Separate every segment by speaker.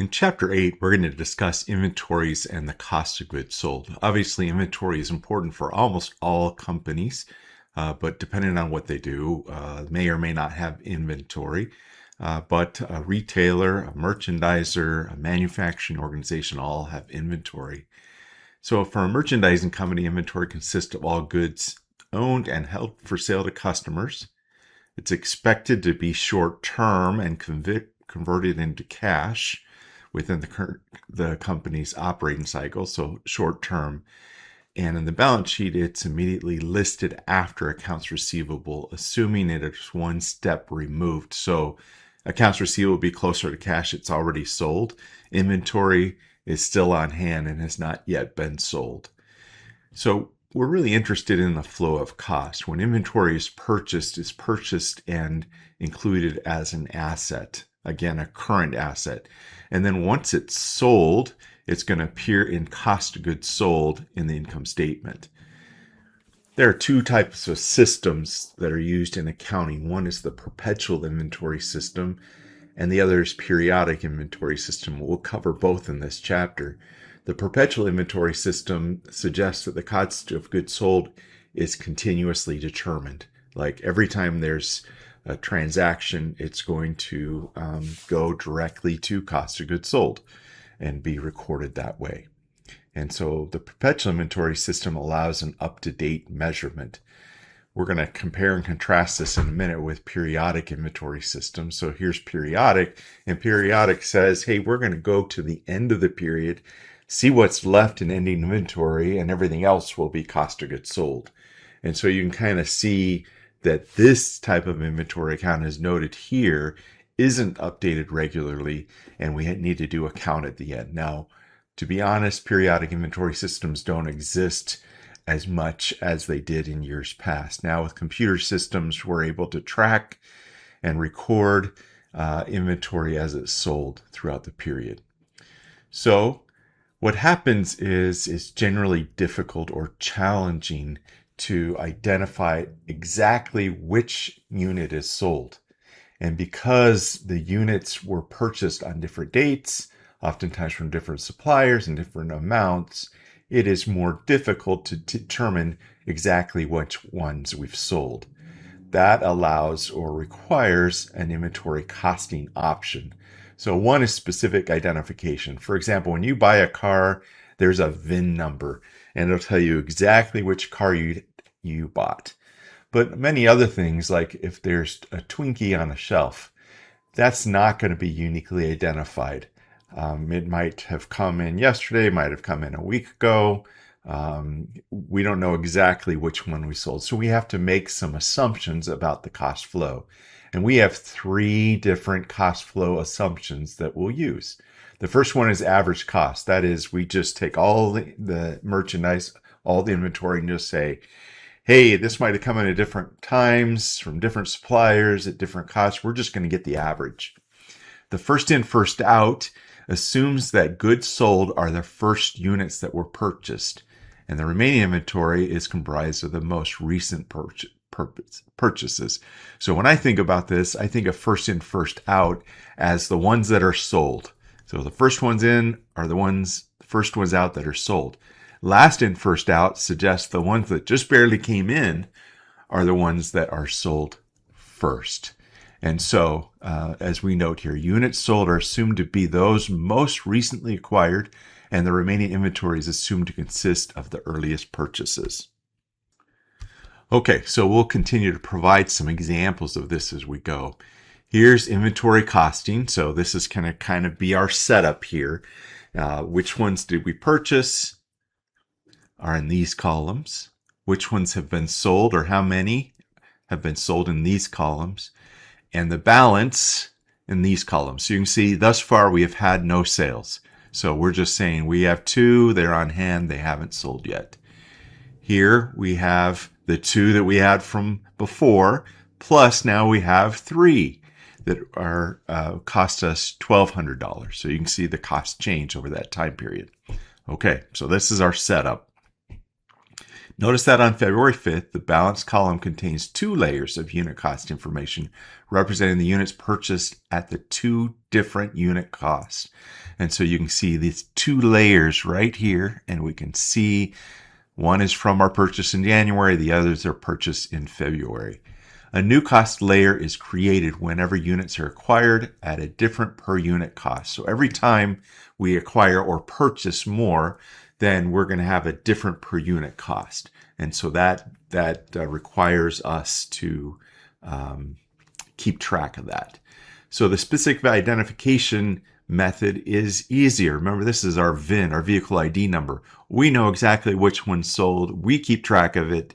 Speaker 1: In Chapter 8, we're going to discuss inventories and the cost of goods sold. Obviously, inventory is important for almost all companies, but depending on what they do, may or may not have inventory. But a retailer, a merchandiser, a manufacturing organization all have inventory. So for a merchandising company, inventory consists of all goods owned and held for sale to customers. It's expected to be short-term and converted into cash within the company's operating cycle, so short-term. And in the balance sheet, it's immediately listed after accounts receivable, assuming it is one step removed. So accounts receivable will be closer to cash. It's already sold. Inventory is still on hand and has not yet been sold. So we're really interested in the flow of cost. When inventory is purchased and included as an asset. Again, a current asset. And then once it's sold, it's going to appear in cost of goods sold in the income statement. There are two types of systems that are used in accounting. One is the perpetual inventory system, and the other is periodic inventory system. We'll cover both in this chapter. The perpetual inventory system suggests that the cost of goods sold is continuously determined. Like every time there's a transaction, it's going to go directly to cost of goods sold and be recorded that way. And so the perpetual inventory system allows an up-to-date measurement. We're going to compare and contrast this in a minute with periodic inventory systems. So here's periodic, and periodic says, hey, we're going to go to the end of the period, see what's left in ending inventory, and everything else will be cost of goods sold. And so you can kind of see that this type of inventory account is noted here isn't updated regularly, and we need to do a count at the end. Now, to be honest, periodic inventory systems don't exist as much as they did in years past. Now with computer systems, we're able to track and record inventory as it's sold throughout the period. So what happens is it's generally difficult or challenging to identify exactly which unit is sold. And because the units were purchased on different dates, oftentimes from different suppliers and different amounts, it is more difficult to determine exactly which ones we've sold. That allows or requires an inventory costing option. So one is specific identification. For example, when you buy a car, there's a VIN number, and it'll tell you exactly which car you bought. But many other things, like if there's a Twinkie on a shelf, that's not going to be uniquely identified. It might have come in yesterday, might have come in a week ago. We don't know exactly which one we sold. So we have to make some assumptions about the cost flow. And we have three different cost flow assumptions that we'll use. The first one is average cost. That is, we just take all the merchandise, all the inventory, and just say, hey, this might have come in at different times from different suppliers at different costs. We're just going to get the average. The first in, first out assumes that goods sold are the first units that were purchased, and the remaining inventory is comprised of the most recent purchases. So when I think about this, I think of first in, first out as the ones that are sold. So the first ones in are the first ones out that are sold. Last in, first out suggests the ones that just barely came in are the ones that are sold first. And so, as we note here, units sold are assumed to be those most recently acquired, and the remaining inventory is assumed to consist of the earliest purchases. Okay, so we'll continue to provide some examples of this as we go. Here's inventory costing. So this is going to kind of be our setup here. Which ones did we purchase are in these columns. Which ones have been sold, or how many have been sold, in these columns. And the balance in these columns. So you can see thus far we have had no sales. So we're just saying we have two, they're on hand, they haven't sold yet. Here we have the two that we had from before, plus now we have three that are cost us $1,200. So you can see the cost change over that time period. Okay, so this is our setup. Notice that on February 5th, the balance column contains 2 layers of unit cost information representing the units purchased at the 2 different unit costs. And so you can see these 2 layers right here, and we can see one is from our purchase in January, the others are purchased in February. A new cost layer is created whenever units are acquired at a different per unit cost. So every time we acquire or purchase more, then we're going to have a different per unit cost. And so that requires us to keep track of that. So the specific identification method is easier. Remember, this is our VIN, our vehicle ID number. We know exactly which one sold. We keep track of it.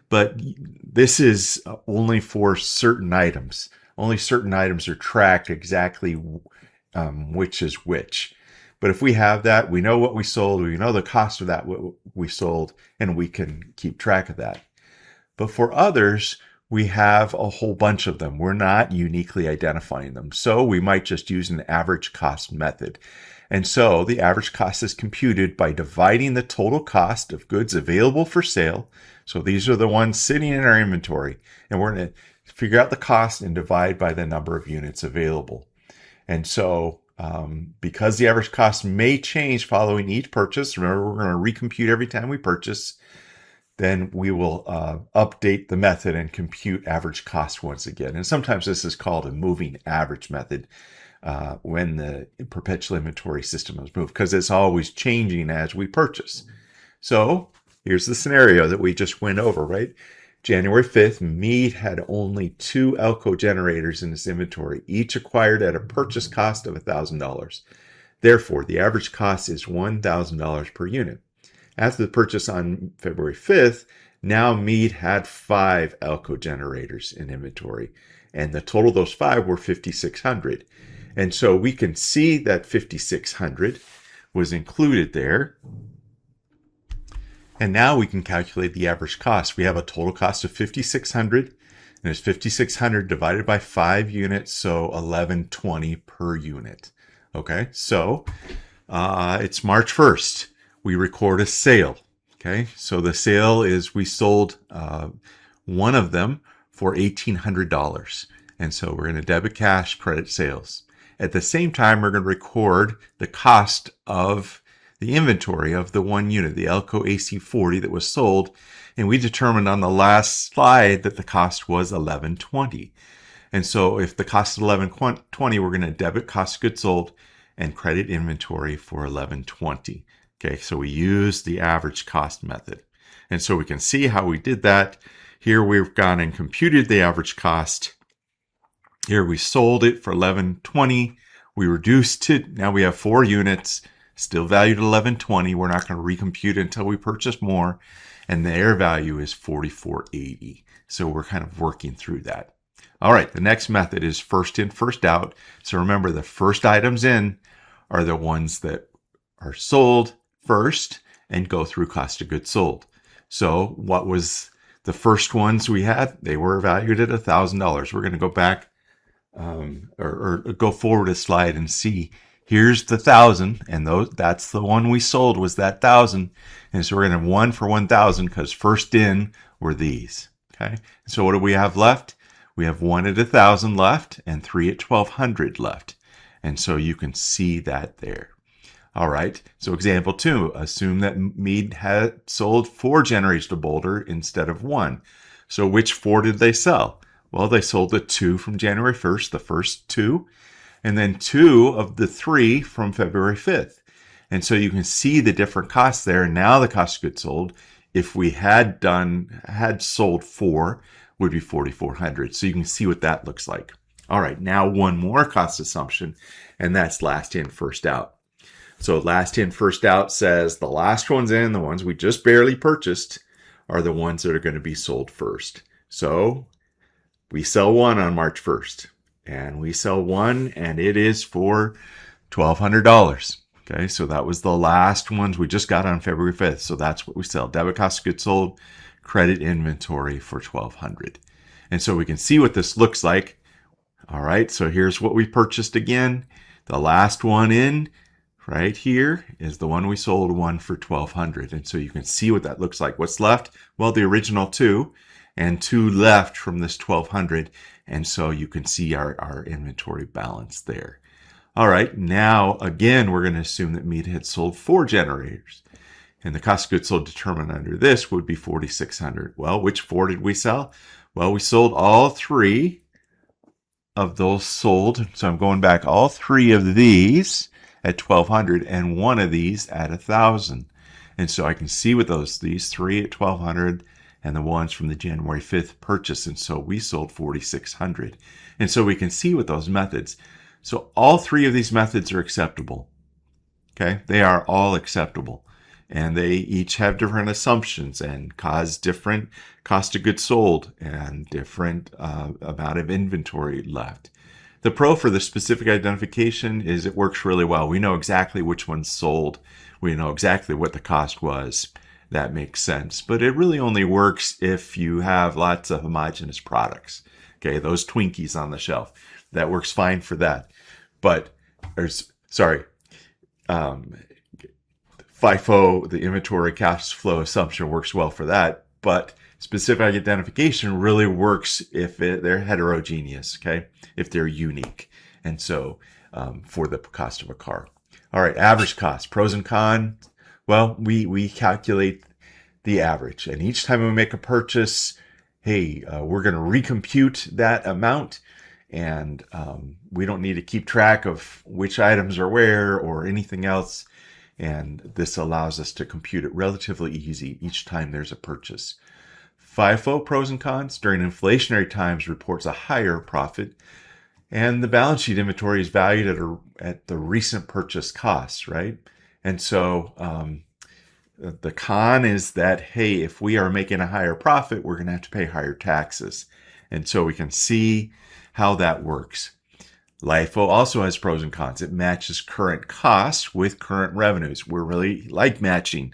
Speaker 1: But this is only for certain items. Only certain items are tracked exactly which is which. But if we have that, we know what we sold, we know the cost of that what we sold, and we can keep track of that. But for others, we have a whole bunch of them. We're not uniquely identifying them. So we might just use an average cost method. And so the average cost is computed by dividing the total cost of goods available for sale. So these are the ones sitting in our inventory. And we're going to figure out the cost and divide by the number of units available. And so because the average cost may change following each purchase, remember we're going to recompute every time we purchase, then we will update the method and compute average cost once again. And sometimes this is called a moving average method when the perpetual inventory system is moved, because it's always changing as we purchase. So here's the scenario that we just went over, right? January 5th, Mead had only 2 Elko generators in its inventory, each acquired at a purchase cost of $1,000. Therefore, the average cost is $1,000 per unit. After the purchase on February 5th, now Mead had 5 Elko generators in inventory, and the total of those 5 were 5,600. And so we can see that 5,600 was included there. And now we can calculate the average cost. We have a total cost of 5,600, and it's 5,600 divided by 5 units, so 1,120 per unit. Okay, so it's March 1st. We record a sale. Okay, so the sale is we sold one of them for $1,800. And so we're going to debit cash, credit sales. At the same time, we're going to record the cost of the inventory of the one unit, the Elko AC40 that was sold. And we determined on the last slide that the cost was $1,120. And so if the cost is $1,120, we're going to debit cost of goods sold and credit inventory for $1,120. Okay, so we use the average cost method. And so we can see how we did that. Here we've gone and computed the average cost. Here we sold it for $1,120. We reduced it. Now we have 4 units, still valued at $1,120. We're not going to recompute it until we purchase more. And their value is $4,480. So we're kind of working through that. All right, the next method is first in, first out. So remember, the first items in are the ones that are sold first and go through cost of goods sold. So what was the first ones we had? They were valued at $1,000. We're going to go back or go forward a slide and see. Here's the 1,000, and that's the one we sold was that 1,000. And so we're going to have 1 for 1,000 because first in were these. Okay. So what do we have left? We have 1 at 1,000 left and 3 at 1,200 left. And so you can see that there. All right, so example 2, assume that Mead had sold 4 generators to Boulder instead of 1. So which 4 did they sell? Well, they sold the 2 from January 1st, the first 2, and then 2 of the 3 from February 5th. And so you can see the different costs there. Now the cost of goods sold, if we had sold 4, would be $4,400. So you can see what that looks like. All right, now one more cost assumption, and that's last in, first out. So last in, first out says the last ones in, the ones we just barely purchased, are the ones that are going to be sold first. So we sell 1 on March 1st, and we sell 1, and it is for $1,200. Okay, so that was the last ones we just got on February 5th. So that's what we sell. Debit cost of goods sold, credit inventory for $1,200. And so we can see what this looks like. All right, so here's what we purchased again. The last one in right here is the one we sold, one for $1,200. And so you can see what that looks like. What's left? Well, the original two, and two left from this 1,200. And so you can see our inventory balance there. All right, now again, we're going to assume that Mita had sold 4 generators. And the cost of goods sold determined under this would be $4,600. Well, which 4 did we sell? Well, we sold all 3 of those sold. So I'm going back, all 3 of these at $1,200 and 1 of these at $1,000. And so I can see with these 3 at $1,200 and the ones from the January 5th purchase. And so we sold $4,600. And so we can see with those methods. So all 3 of these methods are acceptable. Okay, they are all acceptable. And they each have different assumptions and cause different cost of goods sold and different amount of inventory left. The pro for the specific identification is it works really well. We know exactly which ones sold. We know exactly what the cost was. That makes sense. But it really only works if you have lots of homogeneous products. Okay, those Twinkies on the shelf. That works fine for that. But, FIFO, the inventory cash flow assumption, works well for that, but specific identification really works if they're heterogeneous, okay? If they're unique. And so for the cost of a car. All right, average cost, pros and cons. Well, we calculate the average. And each time we make a purchase, hey, we're going to recompute that amount. And we don't need to keep track of which items are where or anything else. And this allows us to compute it relatively easy each time there's a purchase. FIFO, pros and cons, during inflationary times reports a higher profit. And the balance sheet inventory is valued at the recent purchase costs, right? And so the con is that, hey, if we are making a higher profit, we're going to have to pay higher taxes. And so we can see how that works. LIFO also has pros and cons. It matches current costs with current revenues. We're really like matching.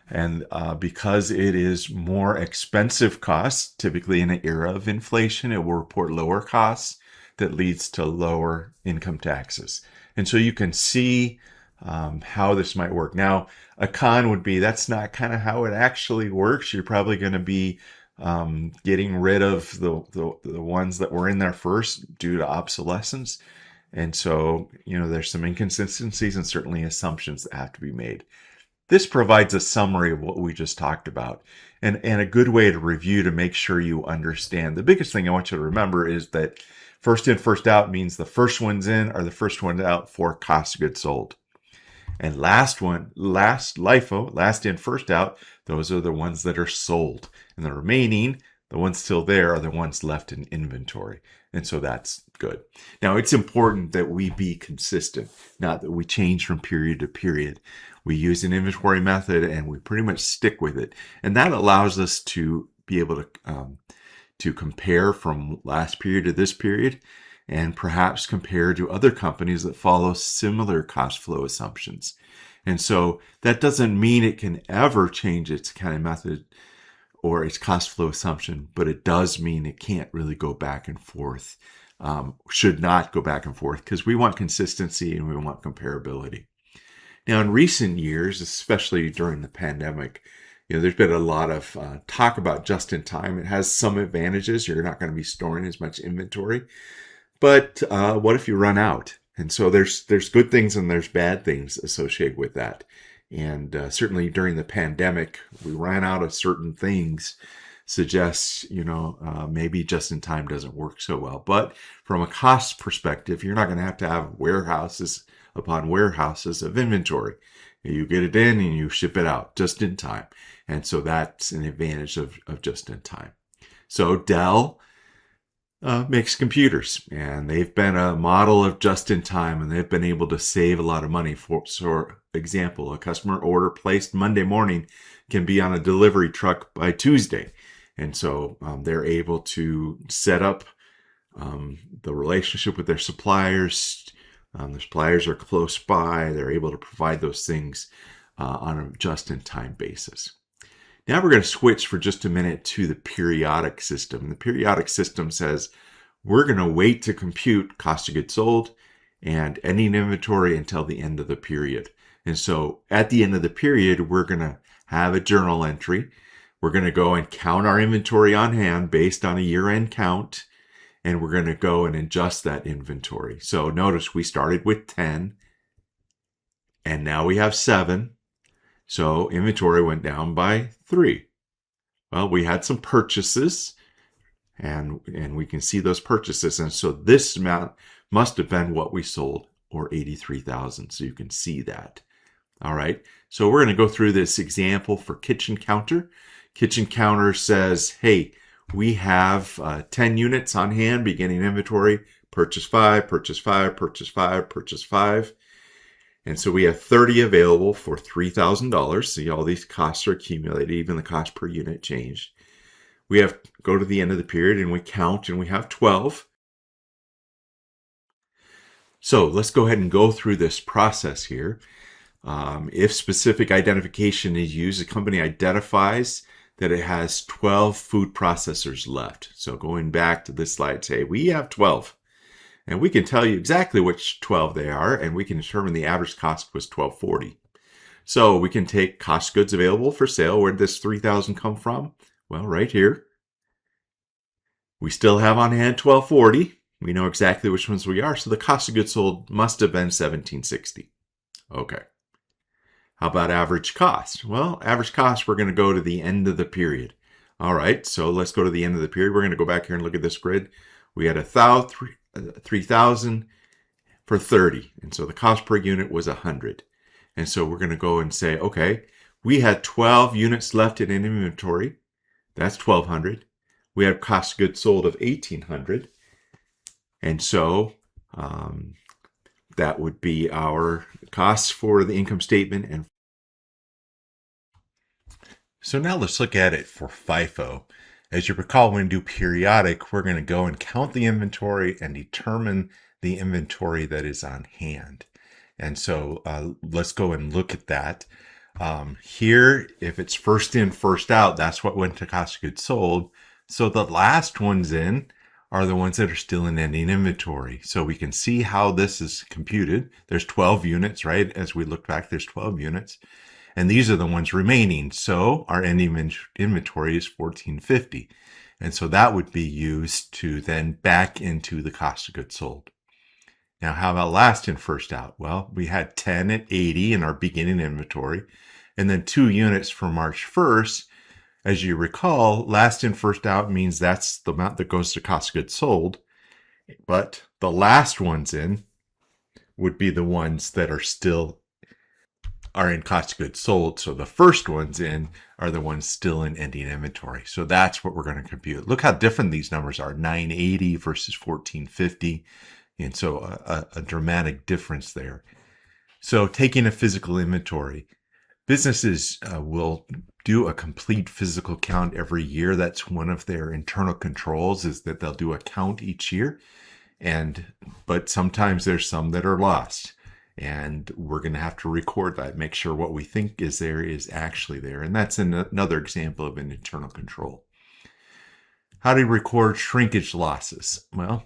Speaker 1: And because it is more expensive costs, typically in an era of inflation, it will report lower costs that leads to lower income taxes. And so you can see how this might work. Now, a con would be that's not kind of how it actually works. You're probably going to be getting rid of the ones that were in there first due to obsolescence. And so, there's some inconsistencies and certainly assumptions that have to be made. This provides a summary of what we just talked about and a good way to review to make sure you understand. The biggest thing I want you to remember is that first in, first out means the first ones in are the first ones out for cost of goods sold. And last LIFO, last in, first out, those are the ones that are sold. And the remaining, the ones still there, are the ones left in inventory. And so that's good. Now, it's important that we be consistent, not that we change from period to period. We use an inventory method and we pretty much stick with it. And that allows us to be able to compare from last period to this period and perhaps compare to other companies that follow similar cost flow assumptions. And so that doesn't mean it can ever change its accounting method or its cost flow assumption, but it does mean it can't really go back and forth, should not go back and forth, because we want consistency and we want comparability. Now, in recent years, especially during the pandemic, there's been a lot of talk about just in time. It has some advantages. You're not going to be storing as much inventory. But what if you run out? And so there's good things and there's bad things associated with that. And certainly during the pandemic, we ran out of certain things, suggests, maybe just in time doesn't work so well. But from a cost perspective, you're not going to have warehouses upon warehouses of inventory. You get it in and you ship it out just in time. And so that's an advantage of just in time. So Dell makes computers, and they've been a model of just in time, and they've been able to save a lot of money. For example, a customer order placed Monday morning can be on a delivery truck by Tuesday. And so they're able to set up the relationship with their suppliers. The suppliers are close by. They're able to provide those things on a just-in-time basis. Now we're going to switch for just a minute to the periodic system. The periodic system says we're going to wait to compute cost of goods sold, and ending inventory until the end of the period. And so at the end of the period, we're going to have a journal entry. We're going to go and count our inventory on hand based on a year-end count, and we're going to go and adjust that inventory. So notice we started with 10, and now we have 7. So inventory went down by 3. Well, we had some purchases, and we can see those purchases. And so this amount must have been what we sold, or 83,000. So you can see that. All right. So we're going to go through this example for kitchen counter. Kitchen counter says, hey, we have 10 units on hand, beginning inventory, purchase 5, purchase 5, purchase 5, purchase 5. And so we have 30 available for $3,000. See, all these costs are accumulated, even the cost per unit changed. We have go to the end of the period and we count and we have 12. So let's go ahead and go through this process here. If specific identification is used, the company identifies that it has 12 food processors left. So going back to this slide, say we have 12. And we can tell you exactly which 12 they are, and we can determine the average cost was $12.40. So we can take cost of goods available for sale. Where did this $3,000 come from? Well, right here. We still have on hand $12.40. We know exactly which ones we are, so the cost of goods sold must have been $17.60. Okay. How about average cost? Well, average cost, we're going to go to the end of the period. All right, so let's go to the end of the period. We're going to go back here and look at this grid. We had 3,000 for 30. And so the cost per unit was 100. And so we're going to go and say, okay, we had 12 units left in inventory. That's 1,200. We have cost of goods sold of 1,800. And so that would be our costs for the income statement. And so now let's look at it for FIFO. As you recall, when we do periodic, we're going to go and count the inventory and determine the inventory that is on hand. And so let's go and look at that. Here, if it's first in, first out, that's what went to cost of goods sold. So the last ones in are the ones that are still in ending inventory. So we can see how this is computed. There's 12 units, right? As we look back, there's 12 units. And these are the ones remaining. So our ending inventory is $1,450. And so that would be used to then back into the cost of goods sold. Now, how about last in, first out? Well, we had 10 at 80 in our beginning inventory, and then 2 units for March 1st. As you recall, last in, first out means that's the amount that goes to cost of goods sold. But the last ones in would be the ones that are in cost of goods sold. So the first ones in are the ones still in ending inventory. So that's what we're going to compute. Look how different these numbers are, 980 versus 1450. And so a dramatic difference there. So taking a physical inventory, businesses will do a complete physical count every year. That's one of their internal controls, is that they'll do a count each year. But sometimes there's some that are lost. And we're going to have to record that, make sure what we think is there is actually there. And that's another example of an internal control. How do you record shrinkage losses? Well,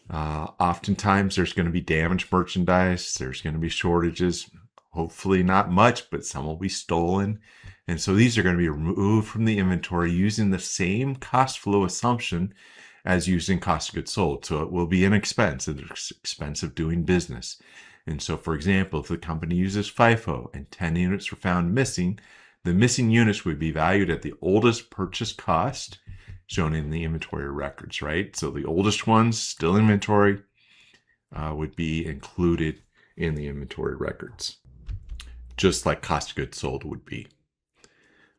Speaker 1: oftentimes there's going to be damaged merchandise. There's going to be shortages. Hopefully not much, but some will be stolen. And so these are going to be removed from the inventory using the same cost flow assumption as using cost of goods sold. So it will be an expense, an expense of doing business. And so, for example, if the company uses FIFO and 10 units were found missing, the missing units would be valued at the oldest purchase cost shown in the inventory records, right? So the oldest ones, still inventory, would be included in the inventory records, just like cost of goods sold would be.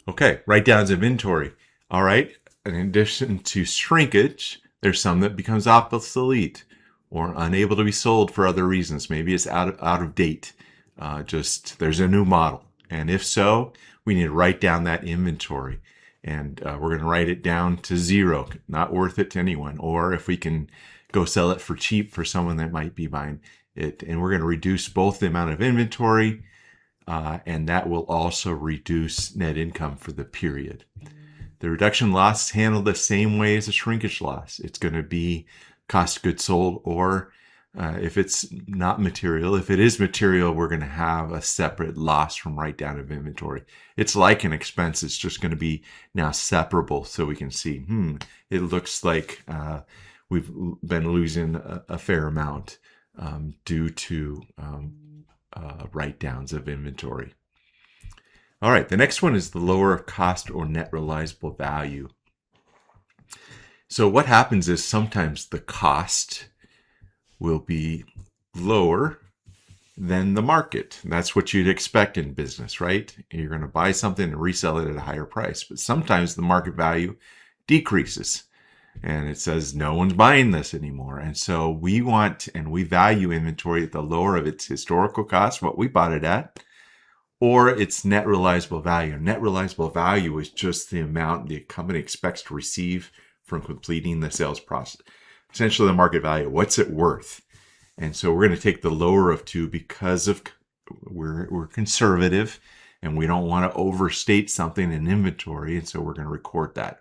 Speaker 1: Okay, write-downs of inventory. All right, in addition to shrinkage, there's some that becomes obsolete or unable to be sold for other reasons. Maybe it's out of date. There's a new model. And if so, we need to write down that inventory. And we're going to write it down to 0, not worth it to anyone. Or if we can go sell it for cheap for someone that might be buying it. And we're going to reduce both the amount of inventory, and that will also reduce net income for the period. The reduction loss is handled the same way as a shrinkage loss. It's going to be cost of goods sold or If it's not material, if it is material, we're going to have a separate loss from write down of inventory. It's like an expense. It's just going to be now separable so we can see, it looks like we've been losing a fair amount due to write downs of inventory. All right, the next one is the lower of cost or net realizable value. So what happens is sometimes the cost will be lower than the market. That's what you'd expect in business, right? You're going to buy something and resell it at a higher price. But sometimes the market value decreases and it says no one's buying this anymore. And so we want and we value inventory at the lower of its historical cost, what we bought it at, or its net realizable value. Net realizable value is just the amount the company expects to receive from completing the sales process. Essentially the market value, what's it worth? And so we're going to take the lower of two because of we're conservative and we don't want to overstate something in inventory. And so we're going to record that.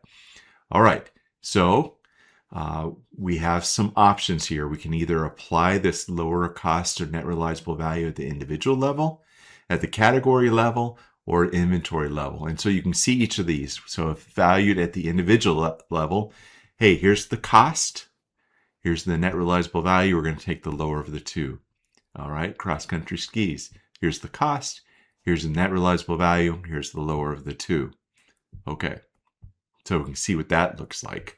Speaker 1: All right. So we have some options here. We can either apply this lower cost or net realizable value at the individual level, at the category level, or inventory level. And so you can see each of these. So if valued at the individual level, hey, here's the cost. Here's the net realizable value. We're going to take the lower of the two. All right, cross-country skis. Here's the cost. Here's the net realizable value. Here's the lower of the two. Okay, so we can see what that looks like.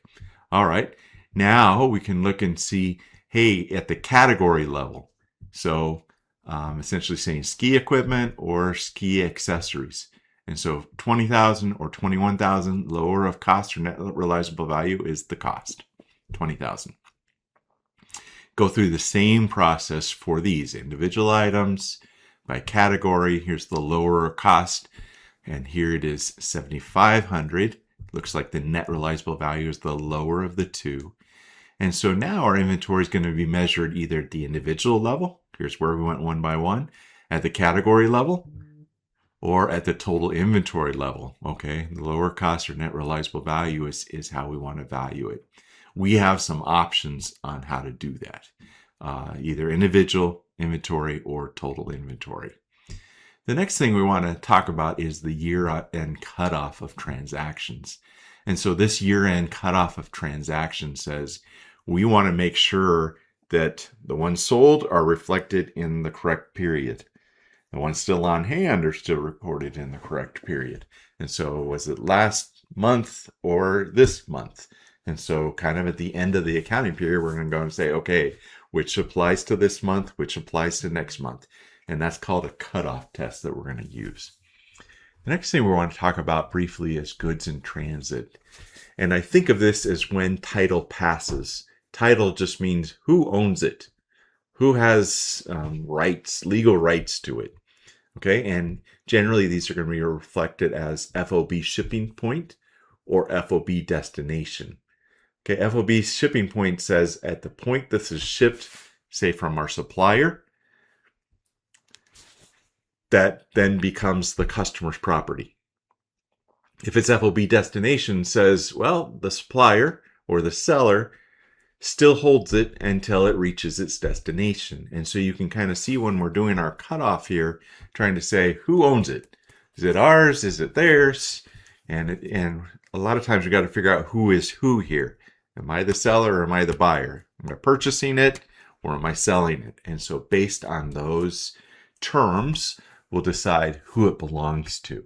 Speaker 1: All right, now we can look and see, hey, at the category level. So essentially saying ski equipment or ski accessories. And so 20,000 or 21,000 lower of cost or net realizable value is the cost, 20,000. Go through the same process for these individual items by category. Here's the lower cost, and here it is 7,500. Looks like the net realizable value is the lower of the two. And so now our inventory is going to be measured either at the individual level. Here's where we went one by one, at the category level, or at the total inventory level. Okay, the lower cost or net realizable value is how we want to value it. We have some options on how to do that, either individual inventory or total inventory. The next thing we want to talk about is the year-end cutoff of transactions. And so this year-end cutoff of transactions says we want to make sure that the ones sold are reflected in the correct period. The ones still on hand are still recorded in the correct period. And so was it last month or this month? And so kind of at the end of the accounting period, we're going to go and say, okay, which applies to this month, which applies to next month. And that's called a cutoff test that we're going to use. The next thing we want to talk about briefly is goods in transit. And I think of this as when title passes. Title just means who owns it, who has rights, legal rights to it. Okay, and generally these are going to be reflected as FOB shipping point or FOB destination. Okay, FOB shipping point says at the point this is shipped, say from our supplier, that then becomes the customer's property. If it's FOB destination, says, well, the supplier or the seller still holds it until it reaches its destination. And so you can kind of see when we're doing our cutoff here, trying to say, who owns it? Is it ours? Is it theirs? And a lot of times we got to figure out who is who here. Am I the seller or am I the buyer? Am I purchasing it or am I selling it? And so based on those terms, we'll decide who it belongs to.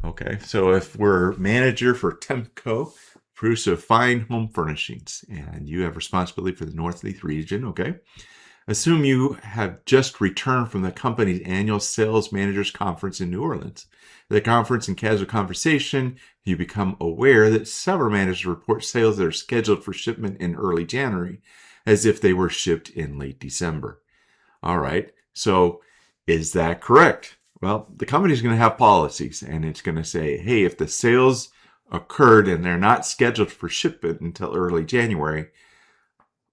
Speaker 1: Okay, so if we're manager for Temco, Producer of Fine Home Furnishings, and you have responsibility for the Northeast region, okay? Assume you have just returned from the company's annual Sales Managers Conference in New Orleans. At the conference, in casual conversation, you become aware that several managers report sales that are scheduled for shipment in early January, as if they were shipped in late December. All right, so is that correct? Well, the company's going to have policies, and it's going to say, hey, if the sales occurred and they're not scheduled for shipment until early January,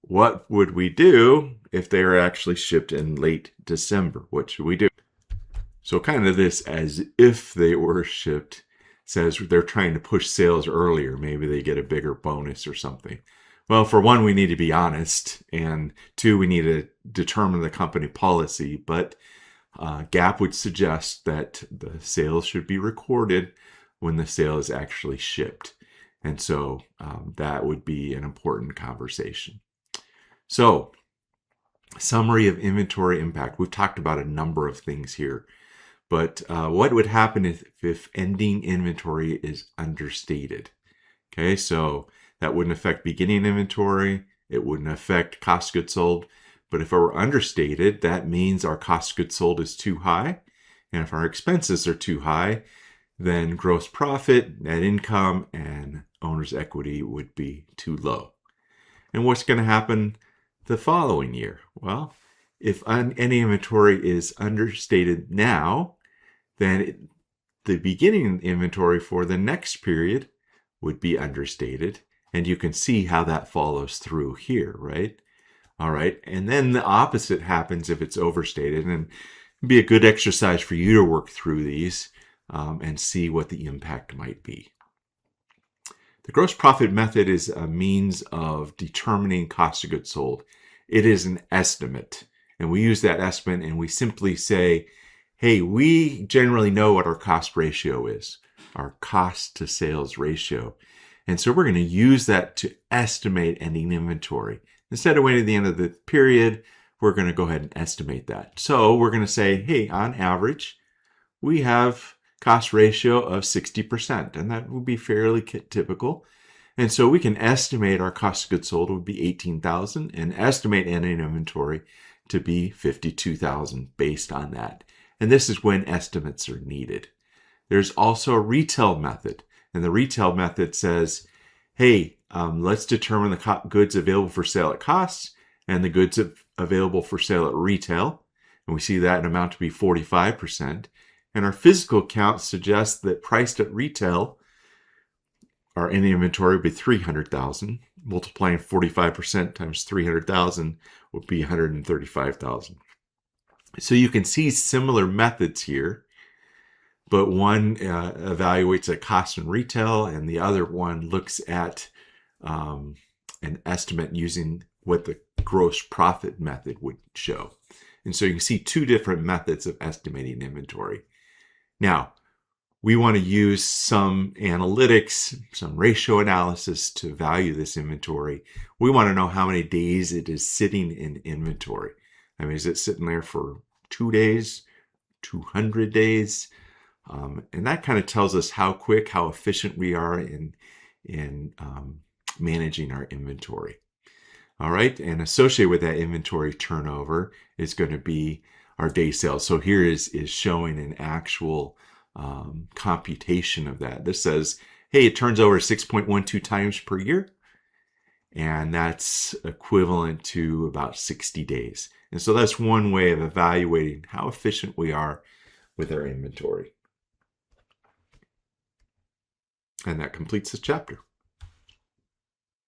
Speaker 1: what would we do if they are actually shipped in late December? What should we do? So kind of this as if they were shipped says they're trying to push sales earlier. Maybe they get a bigger bonus or something. Well, for one, we need to be honest, and two, we need to determine the company policy. But GAAP would suggest that the sales should be recorded when the sale is actually shipped. And so that would be an important conversation. So, summary of inventory impact. We've talked about a number of things here, but what would happen if ending inventory is understated? Okay, so that wouldn't affect beginning inventory. It wouldn't affect cost of goods sold. But if it were understated, that means our cost of goods sold is too high. And if our expenses are too high, then gross profit, net income, and owner's equity would be too low. And what's going to happen the following year? Well, if any inventory is understated now, then the beginning inventory for the next period would be understated. And you can see how that follows through here, right? All right. And then the opposite happens if it's overstated. And it'd be a good exercise for you to work through these and see what the impact might be. The gross profit method is a means of determining cost of goods sold. It is an estimate. And we use that estimate and we simply say, hey, we generally know what our cost ratio is, our cost to sales ratio. And so we're going to use that to estimate ending inventory. Instead of waiting at the end of the period, we're going to go ahead and estimate that. So we're going to say, hey, on average, we have cost ratio of 60%, and that would be fairly typical. And so we can estimate our cost of goods sold would be $18,000 and estimate ending inventory to be $52,000 based on that. And this is when estimates are needed. There's also a retail method, and the retail method says, hey, let's determine the goods available for sale at cost and the goods available for sale at retail. And we see that amount to be 45%. And our physical count suggests that priced at retail, our ending inventory would be $300,000. Multiplying 45% times $300,000 would be $135,000. So you can see similar methods here, but one evaluates a cost in retail and the other one looks at an estimate using what the gross profit method would show. And so you can see two different methods of estimating inventory. Now, we want to use some analytics, some ratio analysis to value this inventory. We want to know how many days it is sitting in inventory. I mean, is it sitting there for 2 days, 200 days? And that kind of tells us how quick, how efficient we are in managing our inventory. All right, and associated with that inventory turnover is going to be our day sales. So here is showing an actual computation of that. This says, hey, it turns over 6.12 times per year, and that's equivalent to about 60 days. And so that's one way of evaluating how efficient we are with our inventory. And that completes this chapter.